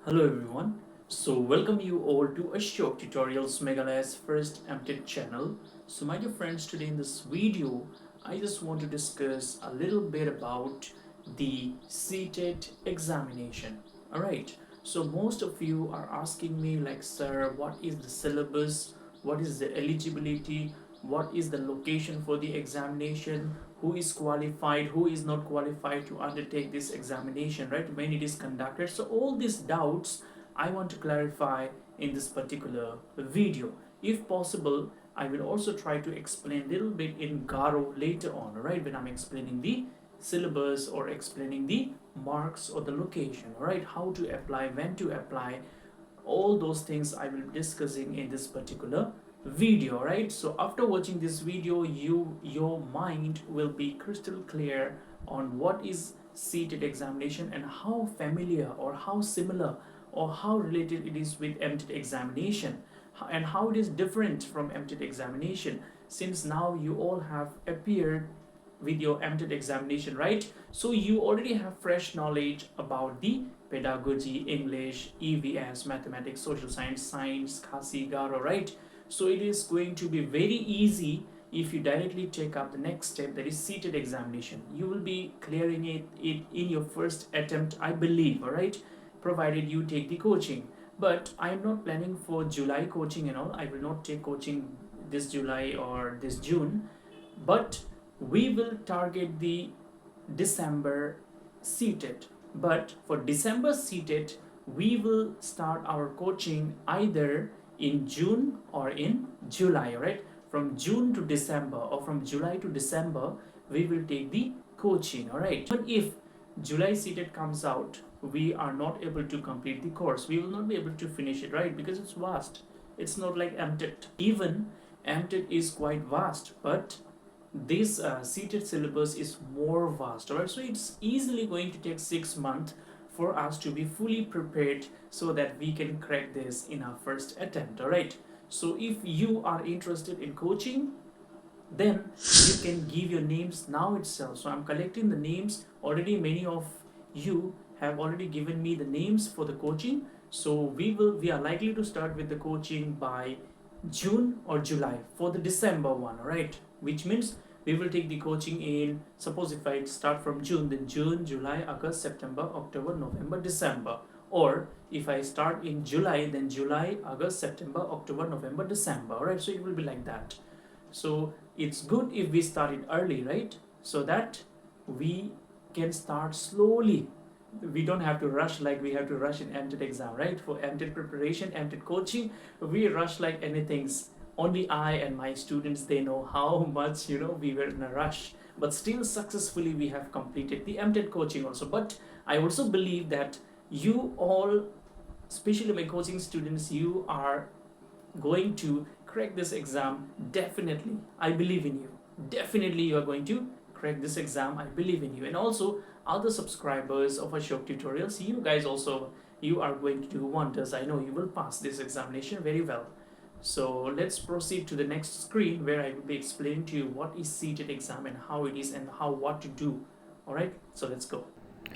Hello everyone. So welcome you all to Ashok Tutorials Meghalaya's first Ctet channel. So my dear friends, today in this video, I just want to discuss a little bit about the Ctet examination. Alright, so most of you are asking me like, sir, what is the syllabus? What is the eligibility? What is the location for the examination? Who is qualified, who is not qualified to undertake this examination, right, when it is conducted? So all these doubts I want to clarify in this particular video. If possible, I will also try to explain a little bit in Garo later on, right, when I'm explaining the syllabus or explaining the marks or the location, right, how to apply, when to apply. All those things I will be discussing in this particular video, right? So after watching this video, your mind will be crystal clear on what is Ctet examination and how familiar or how similar or how related it is with Ctet examination, and how it is different from Ctet examination, since now you all have appeared with your Ctet examination, right? So you already have fresh knowledge about the pedagogy, English, EVS, mathematics, social science, science, Khasi, Garo, right? So it is going to be very easy if you directly take up the next step, that is Ctet examination. You will be clearing it in your first attempt, I believe, all right, provided you take the coaching. But I am not planning for July coaching and all. I will not take coaching this July or this June, but we will target the December Ctet. But for December Ctet, we will start our coaching either in June or in July, right? From June to December or from July to December, we will take the coaching, all right? But if July Ctet comes out, we are not able to complete the course. We will not be able to finish it, right? Because it's vast. It's not like Ctet. Even Ctet is quite vast, but this Ctet syllabus is more vast, alright? So it's easily going to take 6 months for us to be fully prepared so that we can crack this in our first attempt, alright? So if you are interested in coaching, then you can give your names now itself. So I'm collecting the names already. Many of you have already given me the names for the coaching. So we are likely to start with the coaching by June or July for the December one, alright? Which means we will take the coaching in, suppose if I start from June, then June, July, August, September, October, November, December. Or if I start in July, then July, August, September, October, November, December, alright? So it will be like that. So it's good if we start it early, right? So that we can start slowly. We don't have to rush like we have to rush in Ctet exam, right? For Ctet preparation, Ctet coaching, we rush like anything. Only I and my students, they know how much, we were in a rush. But still successfully we have completed the Ctet coaching also. But I also believe that you all, especially my coaching students, you are going to crack this exam. Definitely, I believe in you. Definitely you are going to crack this exam. I believe in you. And also other subscribers of Ashok Tutorials, you guys also, you are going to do wonders. I know you will pass this examination very well. So let's proceed to the next screen, where I will be explaining to you what is Ctet exam and how it is and what to do. Alright, so let's go.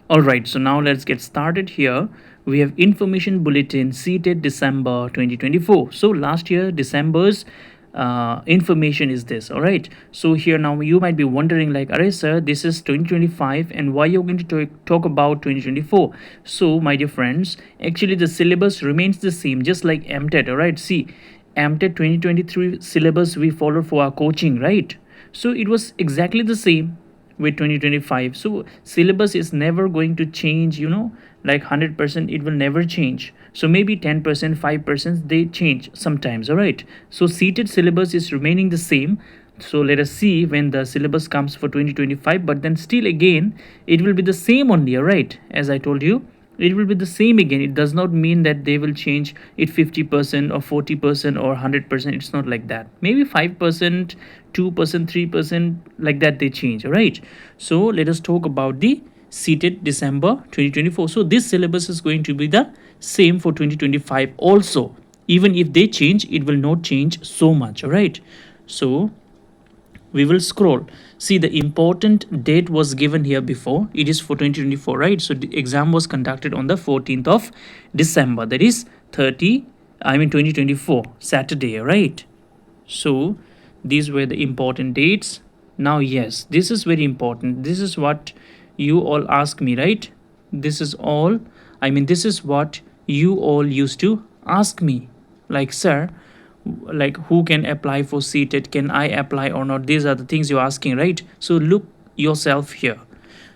Alright, so now let's get started here. We have information bulletin Ctet December 2024. So last year, December's information is this. Alright, so here now you might be wondering like, alright sir, this is 2025 and why you're going to talk about 2024? So my dear friends, actually the syllabus remains the same, just like Ctet. Alright, see, Ctet 2023 syllabus we followed for our coaching, right? So it was exactly the same with 2025. So syllabus is never going to change, like 100% it will never change. So maybe 10%, 5% they change sometimes, all right? So Ctet syllabus is remaining the same. So let us see when the syllabus comes for 2025, but then still again it will be the same only, all right? As I told you, it will be the same again. It does not mean that they will change it 50% or 40% or 100%. It's not like that. Maybe 5%, 2%, 3%, like that they change, all right? So let us talk about the Ctet December 2024. So this syllabus is going to be the same for 2025 also. Even if they change, it will not change so much, all right? So we will scroll. See, the important date was given here before. It is for 2024, right? So the exam was conducted on the 14th of December. That is 2024, Saturday, right? So these were the important dates. Now, yes, this is very important. This is what you all ask me, right? This is all, this is what you all used to ask me. Like, sir, like, who can apply for Ctet? Can I apply or not? These are the things you're asking, right? So look yourself here.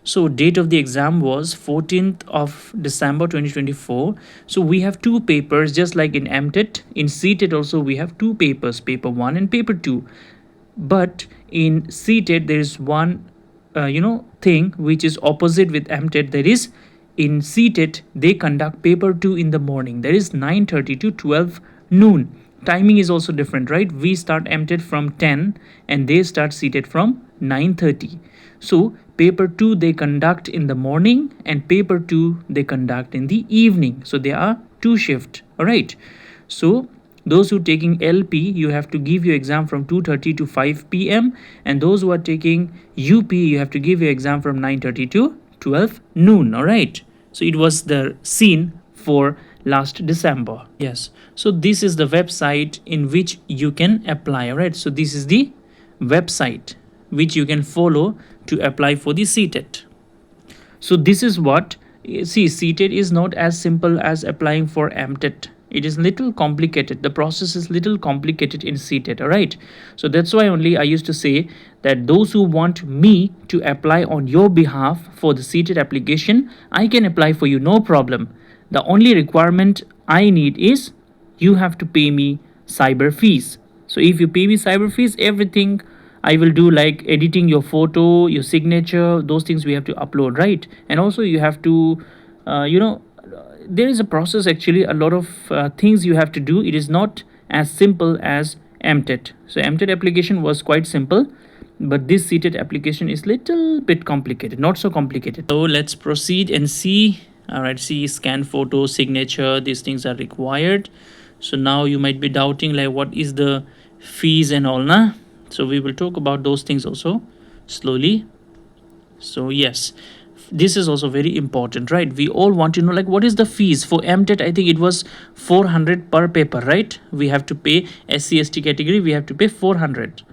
So date of the exam was 14th of December 2024. So we have two papers, just like in MTET. In CTET also we have two papers, paper 1 and paper 2. But in CTET there is one thing which is opposite with MTET. That is, in CTET they conduct paper 2 in the morning. That is 9:30 to 12 noon. Timing is also different, right? We start MTET from 10 and they start CTET from 9:30. So paper 2 they conduct in the morning and paper 2 they conduct in the evening. So there are two shifts. All right. So those who taking LP, you have to give your exam from 2:30 to 5 p.m. and those who are taking UP, you have to give your exam from 9:30 to 12 noon. All right. So it was the scene for last December. Yes. So this is the website in which you can apply. All right. So this is the website which you can follow to apply for the Ctet. So this is what, see, Ctet is not as simple as applying for MTET. It is little complicated. The process is little complicated in Ctet. All right. So that's why only I used to say that those who want me to apply on your behalf for the Ctet application, I can apply for you, no problem. The only requirement I need is you have to pay me cyber fees. So if you pay me cyber fees, everything I will do, like editing your photo, your signature, those things we have to upload, right? And also you have to, there is a process actually, a lot of things you have to do. It is not as simple as MTET. So MTET application was quite simple, but this Ctet application is little bit complicated, not so complicated. So let's proceed and see. All right, see, scan photo, signature, these things are required. So now you might be doubting, like, what is the fees and all, nah? So we will talk about those things also slowly. So yes, this is also very important, right? We all want to know, like, what is the fees for MTET? I think it was 400 per paper, right? We have to pay SC/ST category, we have to pay 400.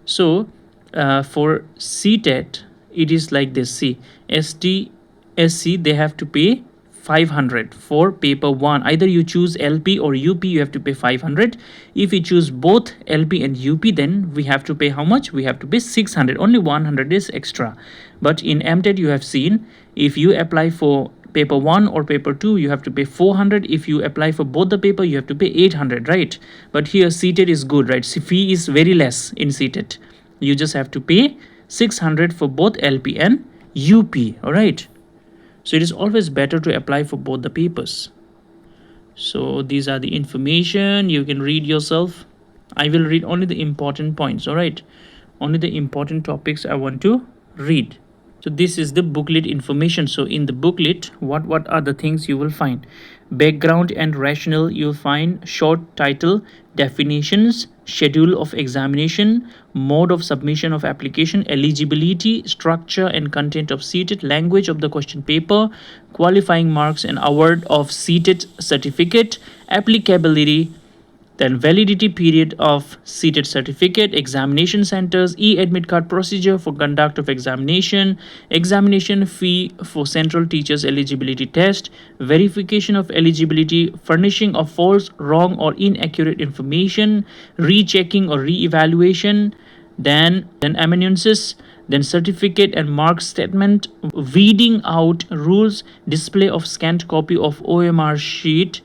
So for Ctet it is like this. See, ST/SC they have to pay 500 for paper 1. Either you choose LP or UP, you have to pay 500. If you choose both LP and UP, then we have to pay how much? We have to pay 600. Only 100 is extra. But in MTET you have seen, if you apply for paper 1 or paper 2, you have to pay 400. If you apply for both the paper, you have to pay 800, right? But here Ctet is good, right? So fee is very less in Ctet. You just have to pay 600 for both LP and UP. All right. So it is always better to apply for both the papers. So these are the information you can read yourself. I will read only the important points. All right. Only the important topics I want to read. So this is the booklet information. So in the booklet, what are the things you will find? Background and rationale, you'll find short title, definitions, schedule of examination, mode of submission of application, eligibility, structure and content of Ctet, language of the question paper, qualifying marks and award of Ctet certificate, applicability, then validity period of Ctet certificate, examination centers, e-admit card procedure for conduct of examination, examination fee for central teachers eligibility test, verification of eligibility, furnishing of false, wrong or inaccurate information, rechecking or re-evaluation, then amanuensis, then certificate and mark statement, weeding out rules, display of scanned copy of OMR sheet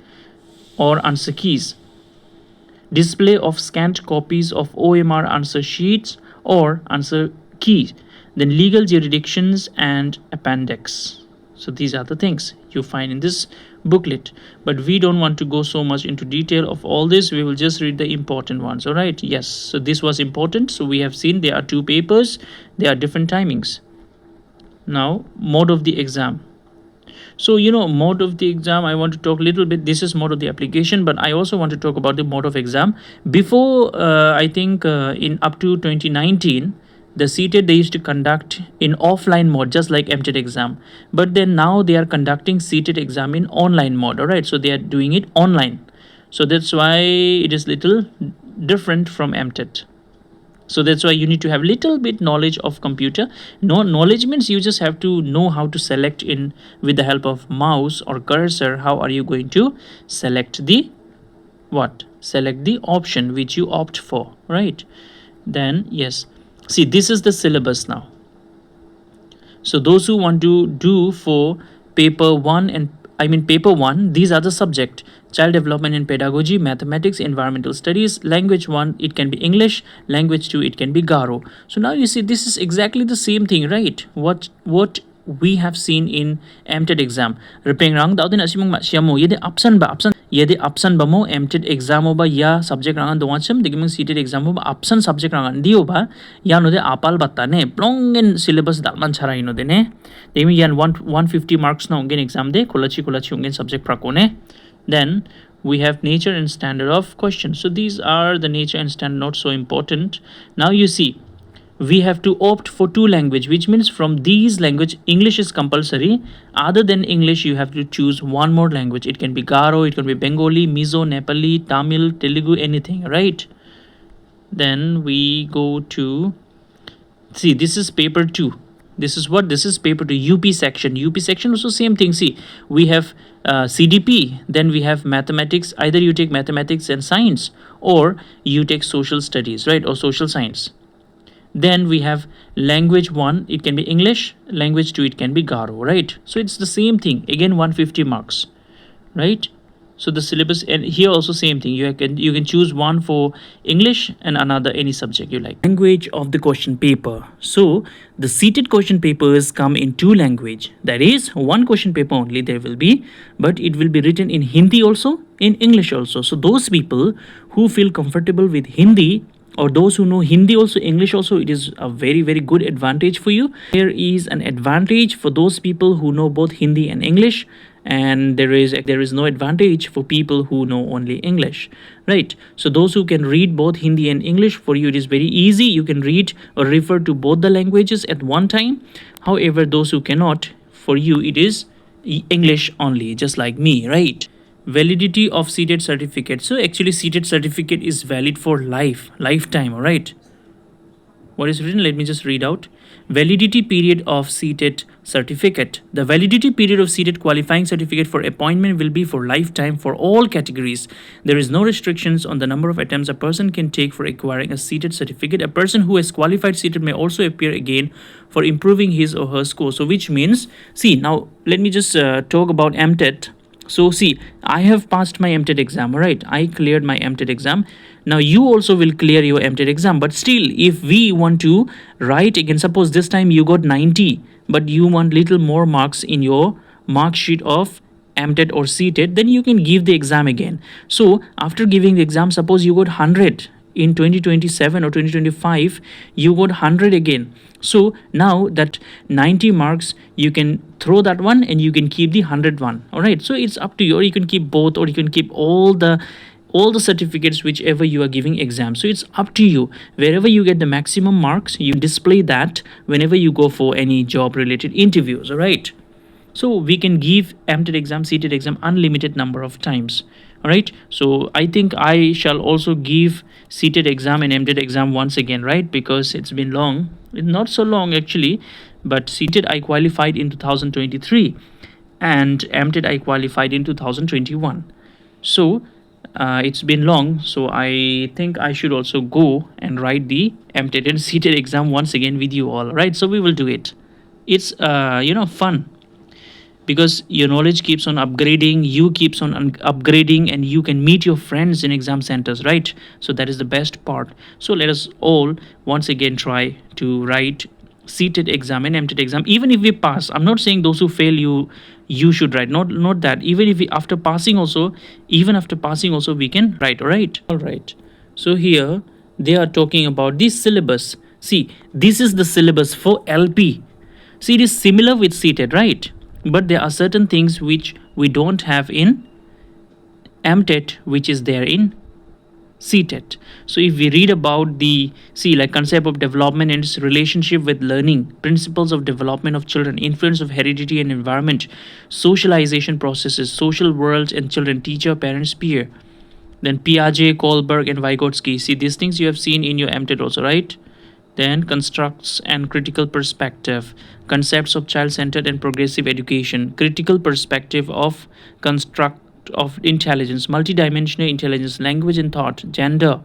or answer keys, display of scanned copies of OMR answer sheets or answer keys, then legal jurisdictions and appendix. So these are the things you find in this booklet, but we don't want to go so much into detail of all this. We will just read the important ones. All right. Yes, so this was important. So we have seen there are two papers, there are different timings. Now, mode of the exam. So, mode of the exam, I want to talk a little bit. This is mode of the application, but I also want to talk about the mode of exam. Before, I think in up to 2019, the Ctet they used to conduct in offline mode, just like MTET exam. But then now they are conducting Ctet exam in online mode. All right, so they are doing it online. So that's why it is little different from MTET. So that's why you need to have little bit knowledge of computer. No knowledge means you just have to know how to select in with the help of mouse or cursor. How are you going to select the what? Select the option which you opt for, right? Then yes, see, this is the syllabus now. So those who want to do for paper 1 and paper 1, these are the subject: child development and pedagogy, mathematics, environmental studies. Language 1, it can be English. Language 2, it can be Garo. So now you see, this is exactly the same thing, right? What we have seen in MTET exam. Repeng rang daw din asimong siamo yede option ba option yede option ba mo MTET exam ba ya subject rangan doacham digimong Ctet exam ba option subject rangan dio ba ya no de apal batta ne plongen syllabus dalman chara ino de ne demi yan 150 marks na ungen exam de kolachi ungen subject prakone. Then we have nature and standard of questions. So these are the nature and standard, not so important. Now you see, we have to opt for 2 language, which means from these language, English is compulsory. Other than English, you have to choose one more language. It can be Garo, it can be Bengali, Mizo, Nepali, Tamil, Telugu, anything, right? Then we go to, see, this is paper 2. This is what? This is paper 2, UP section. UP section also same thing. See, we have CDP, then we have mathematics. Either you take mathematics and science, or you take social studies, right? Or social science. Then we have language 1, it can be English. Language 2, it can be Garo, right? So it's the same thing. Again, 150 marks, right? So the syllabus, and here also same thing. You can choose one for English and another any subject you like. Language of the question paper. So the Ctet question papers come in 2 language. That is, one question paper only there will be, but it will be written in Hindi also, in English also. So those people who feel comfortable with Hindi, or those who know Hindi also, English also, it is a very very good advantage for you. There is an advantage for those people who know both Hindi and English, and there is no advantage for people who know only English, right? So those who can read both Hindi and English, for you it is very easy. You can read or refer to both the languages at one time. However, those who cannot, for you it is English only, just like me, right? Validity of Ctet certificate. So actually Ctet certificate is valid for lifetime, all right? What is written? Let me just read out. Validity period of Ctet certificate. The validity period of Ctet qualifying certificate for appointment will be for lifetime for all categories. There is no restrictions on the number of attempts a person can take for acquiring a Ctet certificate. A person who has qualified Ctet may also appear again for improving his or her score. So which means, see, now let me just talk about MTET. So see, I have passed my MTET exam, right? I cleared my MTET exam. Now you also will clear your MTET exam. But still, if we want to write again, suppose this time you got 90, but you want little more marks in your mark sheet of MTET or Ctet, then you can give the exam again. So after giving the exam, suppose you got 100 in 2027 or 2025, you got 100 again. So now that 90 marks, you can throw that one and you can keep the 100 one. All right, so it's up to you. Or you can keep both, or you can keep all the certificates whichever you are giving exam. So it's up to you. Wherever you get the maximum marks, you display that whenever you go for any job related interviews. All right, so we can give MTET exam, Ctet exam unlimited number of times. All right, so I think I shall also give Ctet exam and MTET exam once again, right? Because it's been long. It's not so long actually, but Ctet I qualified in 2023 and MTET I qualified in 2021. So it's been long, so I think I should also go and write the MTET and Ctet exam once again with you all, right? So we will do it. It's fun, because your knowledge keeps on upgrading, you keeps on upgrading, and you can meet your friends in exam centers, right? So that is the best part. So let us all once again try to write Ctet exam and MTET exam. Even if we pass, I'm not saying those who fail, you should write, not that. Even if we after passing also we can write. All right, so here they are talking about this syllabus. See, this is the syllabus for LP. See, it is similar with Ctet, right? But there are certain things which we don't have in Ctet, which is there in Ctet. So if we read about the like concept of development and its relationship with learning, principles of development of children, influence of heredity and environment, socialization processes, social worlds and children, teacher, parents, peer. Then Piaget, Kohlberg, and Vygotsky. See, these things you have seen in your Ctet also, right? Then constructs and critical perspective, concepts of child-centered and progressive education, critical perspective of construct of intelligence, multidimensional intelligence, language and thought, gender,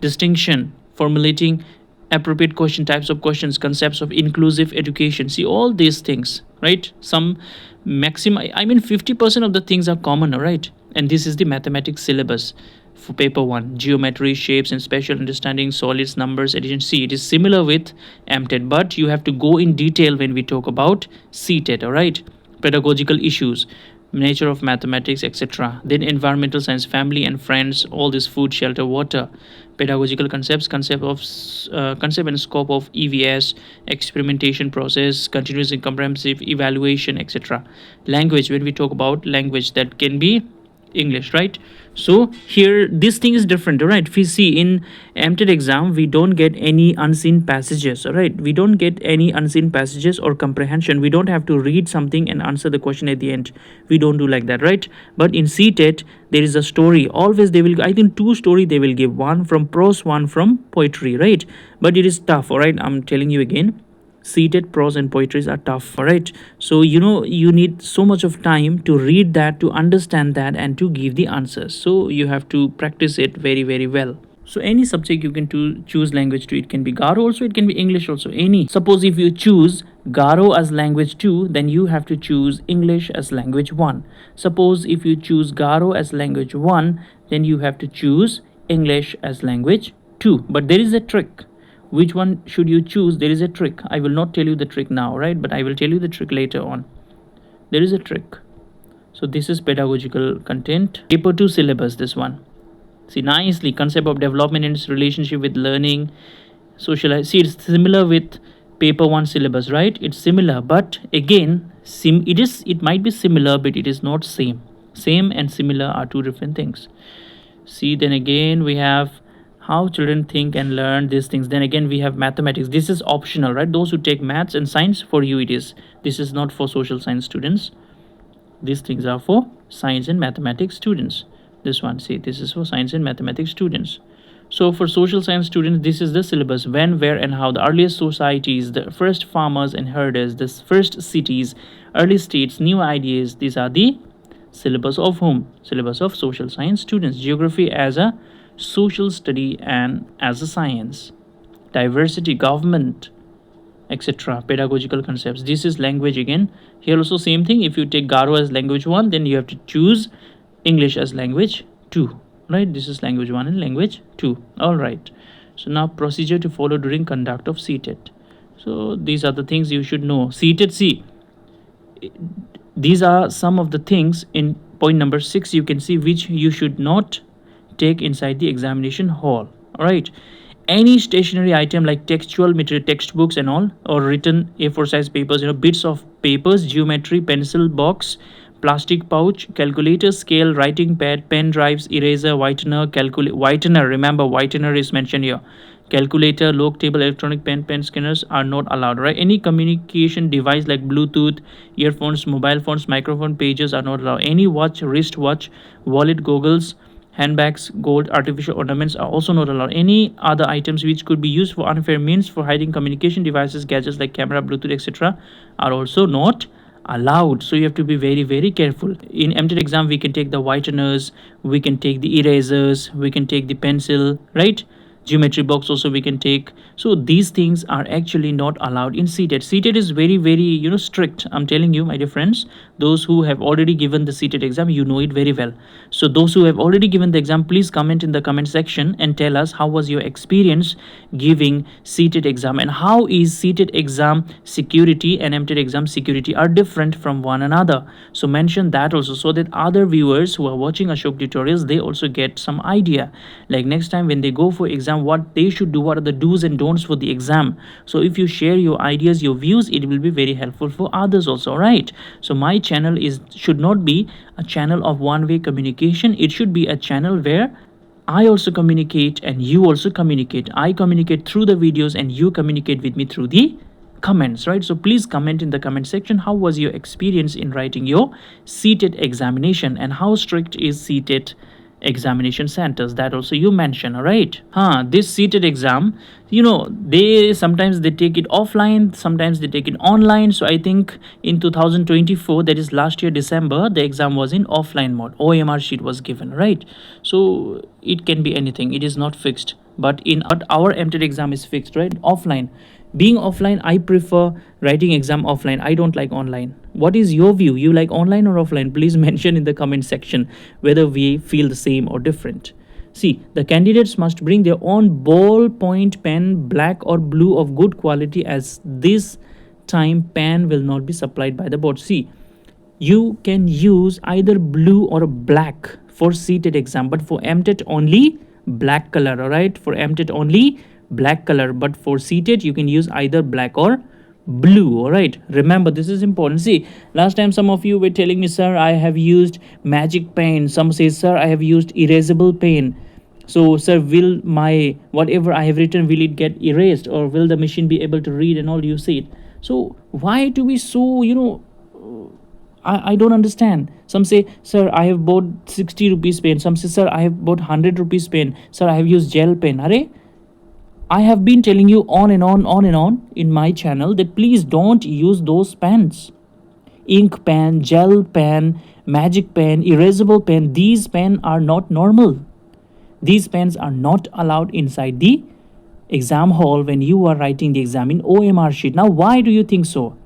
distinction, formulating appropriate question, types of questions, concepts of inclusive education. See all these things, right? Some maximum, I mean 50% of the things are common, right? And this is the mathematics syllabus for paper 1, geometry, shapes and spatial understanding, solids, numbers, addition. See, it is similar with Ctet, but you have to go in detail when we talk about Ctet. All right, pedagogical issues, nature of mathematics, etc. Then environmental science, family and friends, all this, food, shelter, water, pedagogical concepts, concept and scope of EVS, experimentation process, continuous and comprehensive evaluation, etc. Language, when we talk about language, that can be English, right? So here this thing is different, all right? If we see in Ctet exam, we don't get any unseen passages, all right? We don't get any unseen passages or comprehension. We don't have to read something and answer the question at the end. We don't do like that, right? But in Ctet, there is a story. Always they will, I think, 2 story they will give, one from prose, one from poetry, right? But it is tough, all right? I'm telling you again, Ctet prose and poetries are tough, right? So you need so much of time to read that, to understand that, and to give the answers. So you have to practice it very, very well. So any subject you can choose language to. It can be Garo also, it can be English also, any. Suppose if you choose Garo as language 2, then you have to choose English as language 1. Suppose if you choose Garo as language 1, then you have to choose English as language 2. But there is a trick. Which one should you choose? There is a trick. I will not tell you the trick now, right? But I will tell you the trick later on. There is a trick. So this is pedagogical content. Paper 2 syllabus, this one. See, nicely, concept of development and its relationship with learning, socialize. See, it's similar with paper 1 syllabus, right? It's similar, but again, it might be similar, but it is not same. Same and similar are two different things. See, then again we have how children think and learn these things. Then again we have mathematics. This is optional, right? Those who take maths and science, for you it is. This is not for social science students. These things are for science and mathematics students. This one, see, this is for science and mathematics students. So for social science students, this is the syllabus: when, where and how, the earliest societies, the first farmers and herders, the first cities, early states, new ideas. These are the syllabus of whom? Syllabus of social science students. Geography as a social study and as a science. Diversity, government, etc. Pedagogical concepts. This is language again. Here also same thing. If you take Garo as language 1, then you have to choose English as language 2, right? This is language 1 and language 2. All right. So now procedure to follow during conduct of Ctet. So these are the things you should know. Ctet, see, these are some of the things in point number 6 you can see which you should not take inside the examination hall. All right, any stationary item like textual material, textbooks and all, or written A4 size papers, bits of papers, geometry, pencil box, plastic pouch, calculator, scale, writing pad, pen drives, eraser, whitener, whitener, remember whitener is mentioned here, calculator, log table, electronic pen scanners are not allowed, right? Any communication device like Bluetooth, earphones, mobile phones, microphone, pages are not allowed. Any watch, wristwatch, wallet, goggles, handbags, gold, artificial ornaments are also not allowed. Any other items which could be used for unfair means for hiding communication devices, gadgets like camera, Bluetooth, etc. are also not allowed. So you have to be very, very careful. In Ctet exam, we can take the whiteners, we can take the erasers, we can take the pencil, right? Geometry box also we can take. So these things are actually not allowed in Ctet. Ctet is very, very strict. I'm telling you, my dear friends, those who have already given the Ctet exam, you know it very well. So those who have already given the exam, please comment in the comment section and tell us how was your experience giving Ctet exam, and how is Ctet exam security and Ctet exam security are different from one another. So mention that also, so that other viewers who are watching Ashok tutorials, they also get some idea. Like next time when they go for exam, exam, what they should do, what are the do's and don'ts for the exam. So if you share your ideas, your views, it will be very helpful for others also, right? So my channel should not be a channel of one-way communication. It should be a channel where I also communicate and you also communicate. I communicate through the videos and you communicate with me through the comments, right? So please comment in the comment section, how was your experience in writing your Ctet examination, and how strict is Ctet examination centers, that also you mention. All right, this Ctet exam, they sometimes they take it offline, sometimes they take it online. So I think in 2024, that is last year December, the exam was in offline mode, OMR sheet was given, right? So it can be anything, it is not fixed, but our MTET exam is fixed, right? Offline. Being offline, I prefer writing exam offline. I don't like online. What is your view? You like online or offline? Please mention in the comment section whether we feel the same or different. See, the candidates must bring their own ballpoint pen, black or blue of good quality, as this time pen will not be supplied by the board. See, you can use either blue or black for Ctet exam, but for MTET only black color. All right, for MTET only black color, but for Ctet you can use either black or blue. All right, remember, this is important. See, last time some of you were telling me, sir, I have used magic pen. Some say, sir, I have used erasable pen. So sir, will my whatever I have written, will it get erased, or will the machine be able to read and all? You see it. So why do we so I don't understand. Some say, sir, I have bought 60 rupees pen. Some say, sir, I have bought 100 rupees pen. Sir, I have used gel pen. Are I have been telling you on and on in my channel that please don't use those pens. Ink pen, gel pen, magic pen, erasable pen, these pens are not normal. These pens are not allowed inside the exam hall when you are writing the exam in OMR sheet. Now, why do you think so?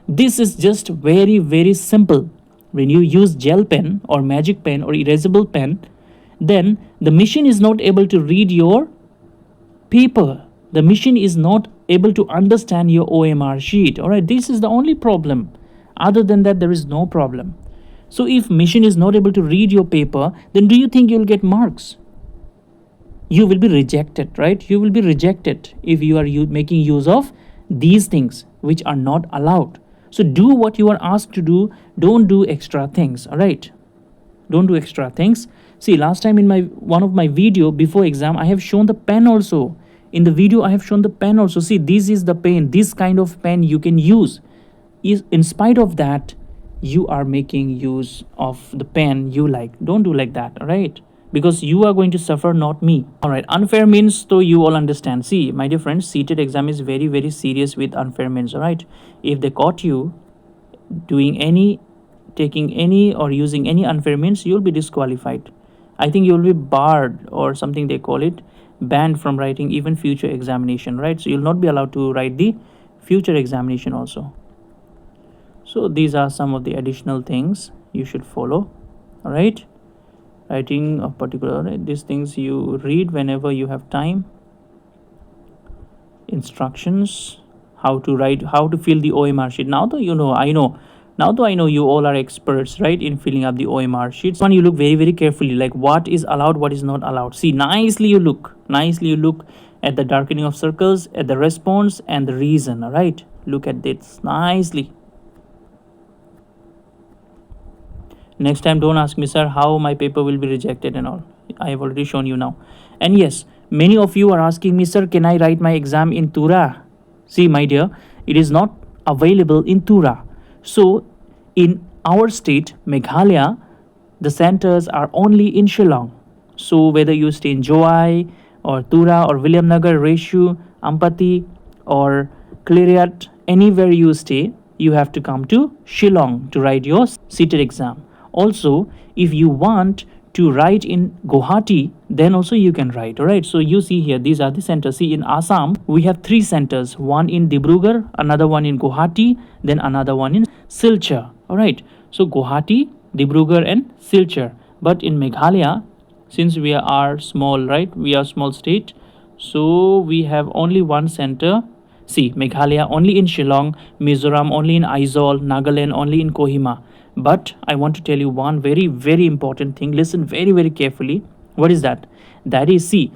This is just very, very simple. When you use gel pen or magic pen or erasable pen, then the machine is not able to read your paper. The machine is not able to understand your OMR sheet. All right, this is the only problem. Other than that, there is no problem. So if machine is not able to read your paper, then do you think you'll get marks? You will be rejected, right? You will be rejected if you are making use of these things which are not allowed. So do what you are asked to do. Don't do extra things. All right, don't do extra things. See, last time in one of my video before exam, I have shown the pen also. In the video, I have shown the pen also. See, this is the pen. This kind of pen you can use. In spite of that, you are making use of the pen you like. Don't do like that, all right? Because you are going to suffer, not me. All right, unfair means, so you all understand. See, my dear friends, Ctet exam is very, very serious with unfair means, all right? If they caught you doing any, taking any or using any unfair means, you'll be disqualified. I think you'll be barred, or something they call it, banned from writing even future examination, right? So you'll not be allowed to write the future examination also. So these are some of the additional things you should follow. All right, writing of particular, right? These things you read whenever you have time. Instructions, how to write, how to fill the OMR sheet. Now though I know you all are experts, right, in filling up the OMR sheets. One, you look very, very carefully, like what is allowed, what is not allowed. See, nicely you look at the darkening of circles, at the response and the reason. All right, look at this nicely. Next time, don't ask me, sir, how my paper will be rejected and all. I have already shown you now. And yes, many of you are asking me, sir, can I write my exam in Tura? See, my dear, it is not available in Tura. So in our state, Meghalaya, the centers are only in Shillong. So whether you stay in Joai or Tura or Williamnagar, Reshu, Ampati or Kliriat, anywhere you stay, you have to come to Shillong to write your Ctet exam. Also, if you want to write in Guwahati, then also you can write. All right, so you see here, these are the centers. See, in Assam, we have 3 centers, one in Dibrugarh, another one in Guwahati, then another one in Silchar. All right, so Guwahati, Dibrugarh and Silchar. But in Meghalaya, since we are small, right, we are small state, so we have only one center. See, Meghalaya only in Shillong, Mizoram only in Aizawl, Nagaland only in Kohima. But I want to tell you one very, very important thing. Listen very, very carefully. What is that? That is, see,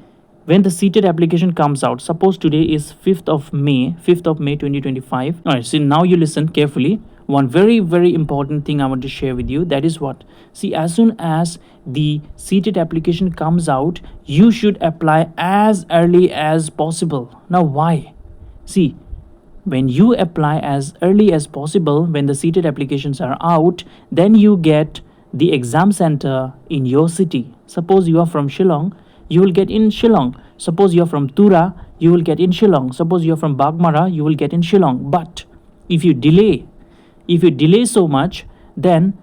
when the seated application comes out, suppose today is 5th of May 2025. All right, so now you listen carefully. One very important thing I want to share with you, that is what, see, as soon as the seated application comes out, you should apply as early as possible. Now why? See, when you apply as early as possible, when the seated applications are out, then you get the exam center in your city. Suppose you are from Shillong, you will get in Shillong. Suppose you are from Tura, you will get in Shillong. Suppose you are from Bagmara, you will get in Shillong. But if you delay so much, then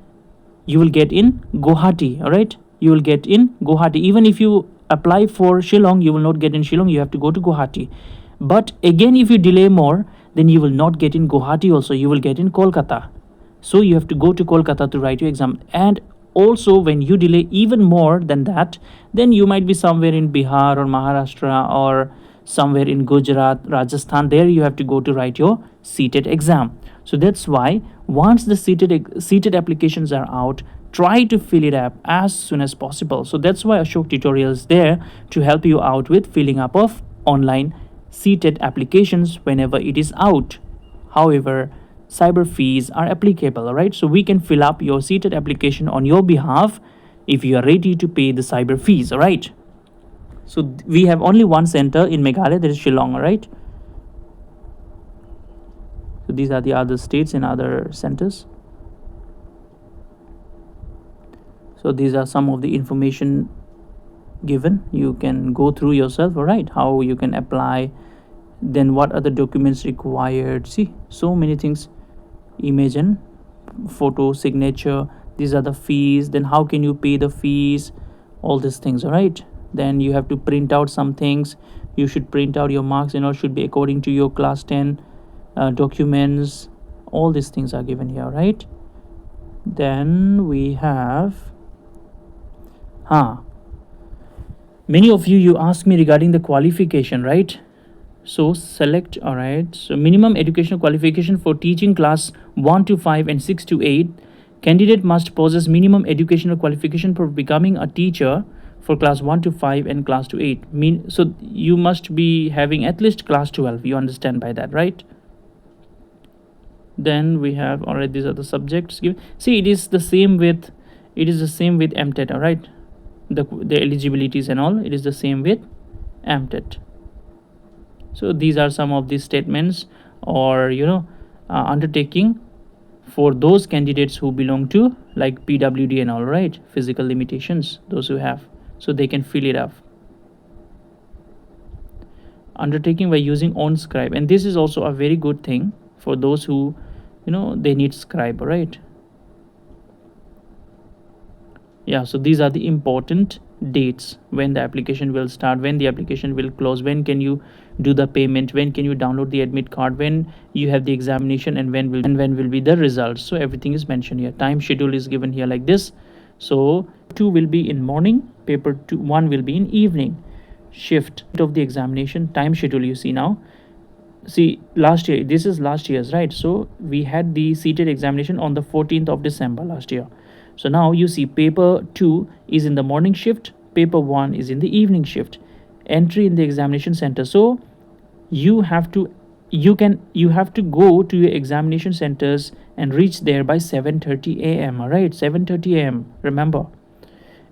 you will get in Guwahati. All right, you will get in Guwahati. Even if you apply for Shillong, you will not get in Shillong, you have to go to Guwahati. But again, if you delay more, then you will not get in Guwahati also, you will get in Kolkata. So you have to go to Kolkata to write your exam. And also, when you delay even more than that, then you might be somewhere in Bihar or Maharashtra or somewhere in Gujarat, Rajasthan. There you have to go to write your seated exam. So that's why once the seated applications are out, try to fill it up as soon as possible. So that's why Ashok tutorial is there to help you out with filling up of online seated applications whenever it is out. However, cyber fees are applicable, right? So we can fill up your seated application on your behalf if you are ready to pay the cyber fees, all right? So we have only one center in Meghalaya, that is Shillong, all right? So these are the other states and other centers. So these are some of the information given. You can go through yourself, all right, how you can apply, then what are the documents required. See, so many things. Image and photo, signature, these are the fees, then how can you pay the fees, all these things, all right? Then you have to print out some things. You should print out your marks, should be according to your class 10 documents. All these things are given here, right? Then we have many of you ask me regarding the qualification, right? So select, all right, so minimum educational qualification for teaching class 1 to 5 and 6 to 8. Candidate must possess minimum educational qualification for becoming a teacher for class 1 to 5 and class to 8. So you must be having at least class 12. You understand by that, right? Then we have, all right, these are the subjects given. See, it is the same with MTET, all right? The eligibilities and all, it is the same with MTET. So these are some of the statements or undertaking for those candidates who belong to like PWD and all, right? Physical limitations, those who have, so they can fill it up. Undertaking by using own scribe, and this is also a very good thing for those who they need scribe, right? Yeah, so these are the important dates, when the application will start, when the application will close, when can you do the payment, when can you download the admit card, when you have the examination, and when will be the results. So everything is mentioned here. Time schedule is given here like this. So 2 will be in morning, paper 1 will be in evening. Shift of the examination, time schedule, you see now. See, last year, this is last year's, right? So we had the seated examination on the 14th of December last year. So now you see paper 2 is in the morning shift, paper 1 is in the evening shift. Entry in the examination center. So you have to go to your examination centers and reach there by 7:30 a.m. all right, 7:30 a.m. remember.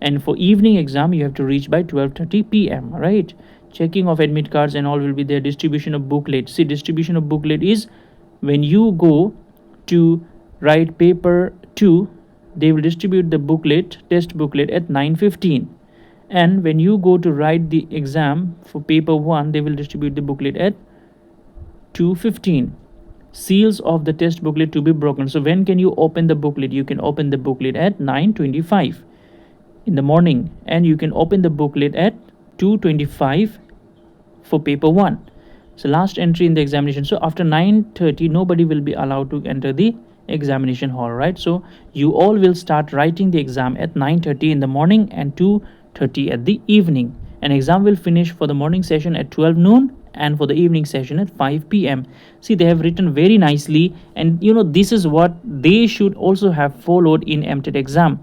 And for evening exam, you have to reach by 12:30 p.m. all right. Checking of admit cards and all will be there. Distribution of booklet. See, distribution of booklet is when you go to write paper 2, they will distribute the booklet, test booklet, at 9:15. And when you go to write the exam for paper 1, they will distribute the booklet at 2:15. Seals of the test booklet to be broken. So when can you open the booklet? You can open the booklet at 9:25 in the morning, and you can open the booklet at 2:25 for paper 1. So last entry in the examination. So after 9:30, nobody will be allowed to enter the examination hall, right? So you all will start writing the exam at 9:30 in the morning and 2:30 at the evening. An exam will finish for the morning session at 12 noon and for the evening session at 5 p.m. See, they have written very nicely, and this is what they should also have followed in MTET exam.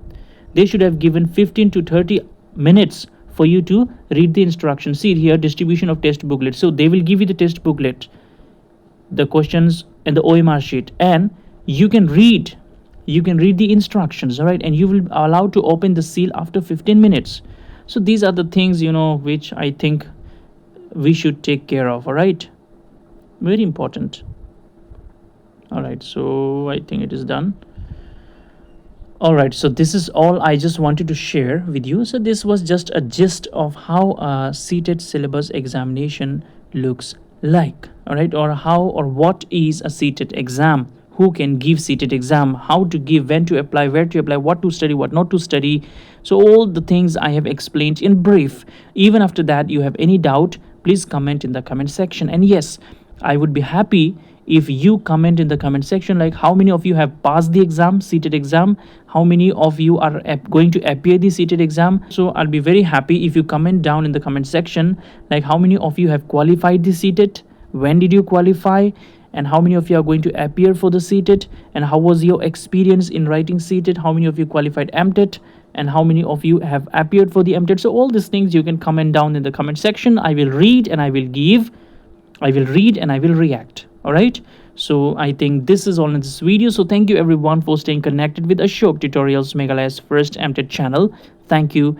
They should have given 15 to 30 minutes for you to read the instructions. See here, distribution of test booklet. So they will give you the test booklet, the questions, and the OMR sheet, and you can read the instructions, all right, and you will be allowed to open the seal after 15 minutes. So these are the things, which I think we should take care of, all right. Very important. All right, so I think it is done. All right, so this is all I just wanted to share with you. So this was just a gist of how a Ctet syllabus examination looks like, all right, or how or what is a Ctet exam, who can give Ctet exam, how to give, when to apply, where to apply, what to study, what not to study. So all the things I have explained in brief. Even after that, you have any doubt, please comment in the comment section. And yes, I would be happy if you comment in the comment section, like how many of you have passed the exam, Ctet exam, how many of you are going to appear the Ctet exam. So I'll be very happy if you comment down in the comment section, like how many of you have qualified the Ctet, when did you qualify, and how many of you are going to appear for the Ctet, and how was your experience in writing Ctet, how many of you qualified MTET, and how many of you have appeared for the MTET. So all these things you can comment down in the comment section. I will read and I will react. All right, so I think this is all in this video. So thank you everyone for staying connected with Ashok Tutorials Meghalaya's first MTET channel. Thank you.